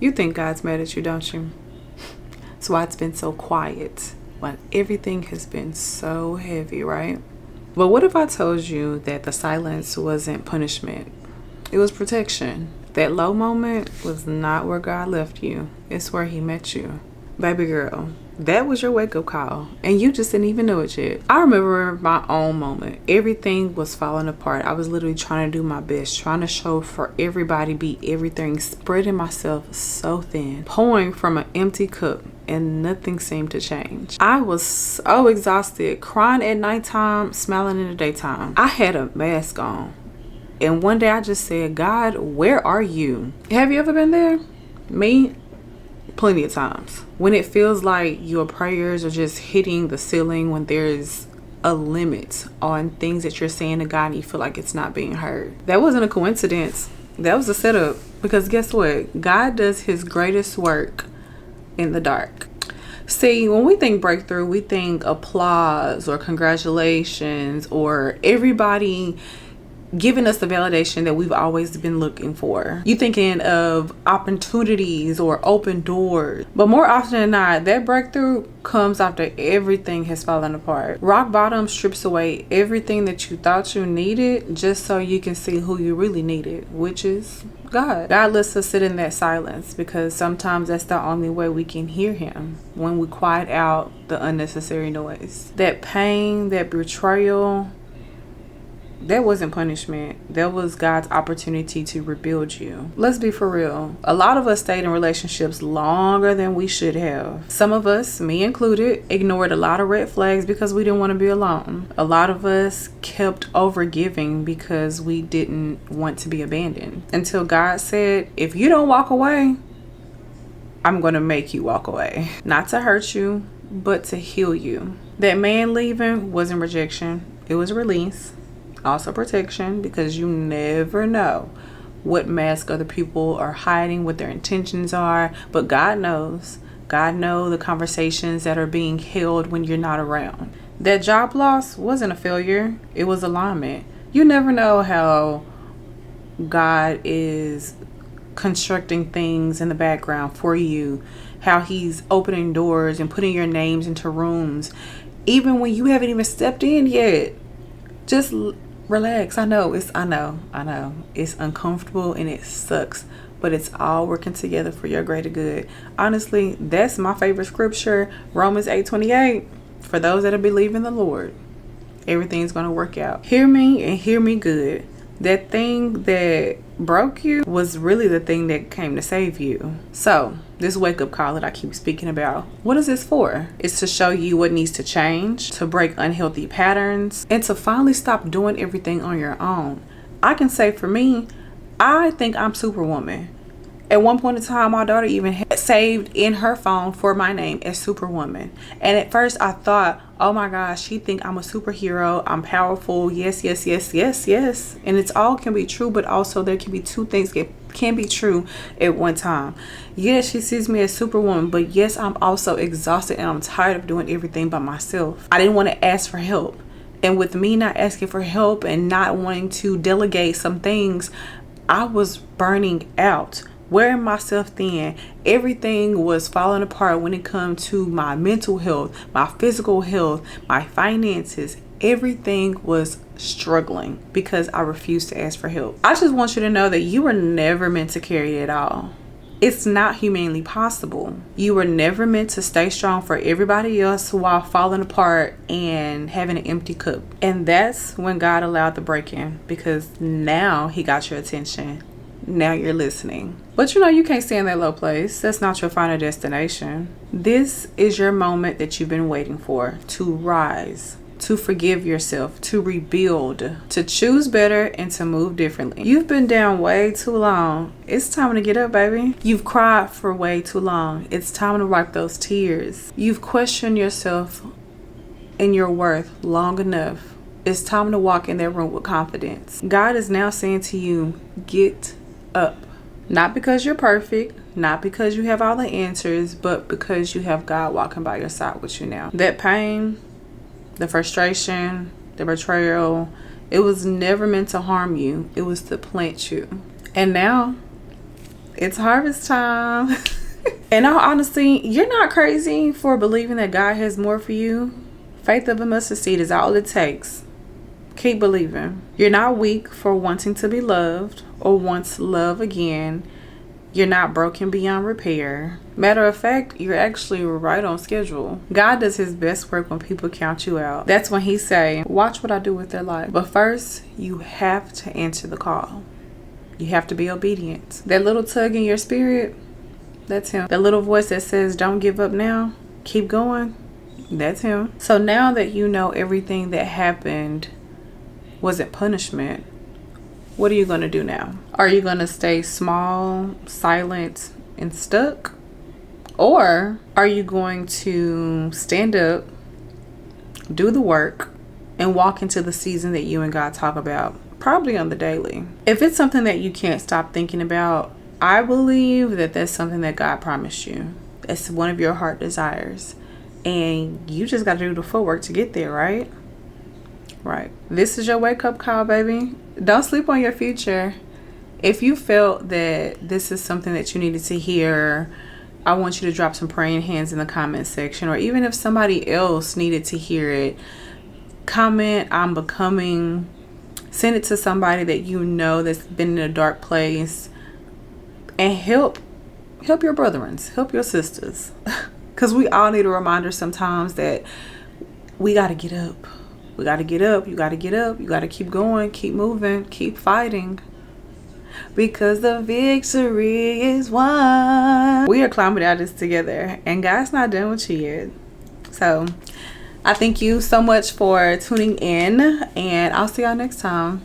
You think God's mad at you, don't you? That's why it's been so quiet. When everything has been so heavy, right? But what if I told you that the silence wasn't punishment? It was protection. That low moment was not where God left you. It's where he met you. Baby girl, that was your wake-up call. And you just didn't even know it yet. I remember my own moment. Everything was falling apart. I was literally trying to do my best. Trying to show for everybody, be everything. Spreading myself so thin. Pouring from an empty cup. And nothing seemed to change. I was so exhausted. Crying at nighttime. Smiling in the daytime. I had a mask on. And one day I just said, God, where are you? Have you ever been there? Me? Plenty of times. When it feels like your prayers are just hitting the ceiling, when there's a limit on things that you're saying to God and you feel like it's not being heard. That wasn't a coincidence. That was a setup. Because guess what? God does his greatest work in the dark. See, when we think breakthrough, we think applause or congratulations or everybody giving us the validation that we've always been looking for. You thinking of opportunities or open doors. But more often than not, that breakthrough comes after everything has fallen apart. Rock bottom strips away everything that you thought you needed just so you can see who you really needed, which is God. God lets us sit in that silence because sometimes that's the only way we can hear him, when we quiet out the unnecessary noise. That pain, that betrayal, that wasn't punishment. That was God's opportunity to rebuild you. Let's be for real. A lot of us stayed in relationships longer than we should have. Some of us, me included, ignored a lot of red flags because we didn't want to be alone. A lot of us kept over giving because we didn't want to be abandoned. Until God said, if you don't walk away, I'm going to make you walk away. Not to hurt you, but to heal you. That man leaving wasn't rejection. It was release. Also protection, because you never know what mask other people are hiding, what their intentions are. But God knows. God knows the conversations that are being held when you're not around. That job loss wasn't a failure. It was alignment. You never know how God is constructing things in the background for you. How he's opening doors and putting your names into rooms. Even when you haven't even stepped in yet. Just relax. I know it's uncomfortable and it sucks, but it's all working together for your greater good. Honestly, that's my favorite scripture, Romans 8:28. For those that believe in the Lord, everything's going to work out. Hear me and hear me good. That thing that broke you was really the thing that came to save you. So this wake-up call that I keep speaking about, what is this for? It's to show you what needs to change, to break unhealthy patterns, and to finally stop doing everything on your own. I can say for me, I think I'm Superwoman. At one point in time, my daughter even had saved in her phone for my name as Superwoman. And at first I thought, oh my gosh, she think I'm a superhero. I'm powerful. Yes. And it's all can be true, but also there can be two things that can be true at one time. Yes, she sees me as Superwoman, but yes, I'm also exhausted and I'm tired of doing everything by myself. I didn't want to ask for help. And with me not asking for help and not wanting to delegate some things, I was burning out. Wearing myself thin. Everything was falling apart when it comes to my mental health, my physical health, my finances. Everything was struggling because I refused to ask for help. I just want you to know that you were never meant to carry it all. It's not humanly possible. You were never meant to stay strong for everybody else while falling apart and having an empty cup. And that's when God allowed the break-in, because now he got your attention. Now you're listening. But you know you can't stay in that low place. That's not your final destination. This is your moment that you've been waiting for, to rise, to forgive yourself, to rebuild, to choose better, and to move differently. You've been down way too long. It's time to get up, baby. You've cried for way too long. It's time to wipe those tears. You've questioned yourself and your worth long enough. It's time to walk in that room with confidence. God is now saying to you, get up. Not because you're perfect, not because you have all the answers, but because you have God walking by your side with you now. That pain, the frustration, the betrayal, it was never meant to harm you. It was to plant you. And now It's harvest time. And all honesty, you're not crazy for believing that God has more for you. Faith of a mustard seed is all it takes. Keep believing. You're not weak for wanting to be loved or want to love again. You're not broken beyond repair. Matter of fact, you're actually right on schedule. God does his best work when people count you out. That's when he say, watch what I do with their life. But first, you have to answer the call. You have to be obedient. That little tug in your spirit, that's him. That little voice that says, don't give up now, keep going, that's him. So now that you know everything that happened wasn't punishment, what are you going to do now? Are you going to stay small, silent, and stuck? Or are you going to stand up, do the work, and walk into the season that you and God talk about, probably on the daily? If it's something that you can't stop thinking about, I believe that that's something that God promised you. It's one of your heart desires. And you just got to do the footwork to get there, right? Right. This is your wake-up call, baby. Don't sleep on your future. If you felt that this is something that you needed to hear, I want you to drop some praying hands in the comment section. Or even if somebody else needed to hear it, comment, I'm becoming. Send it to somebody that you know that's been in a dark place. And help your brethren, help your sisters. Because we all need a reminder sometimes that we got to get up. We got to get up. You got to get up. You got to keep going, keep moving, keep fighting. Because the victory is won. We are climbing out this together. And God's not done with you yet. So I thank you so much for tuning in. And I'll see y'all next time.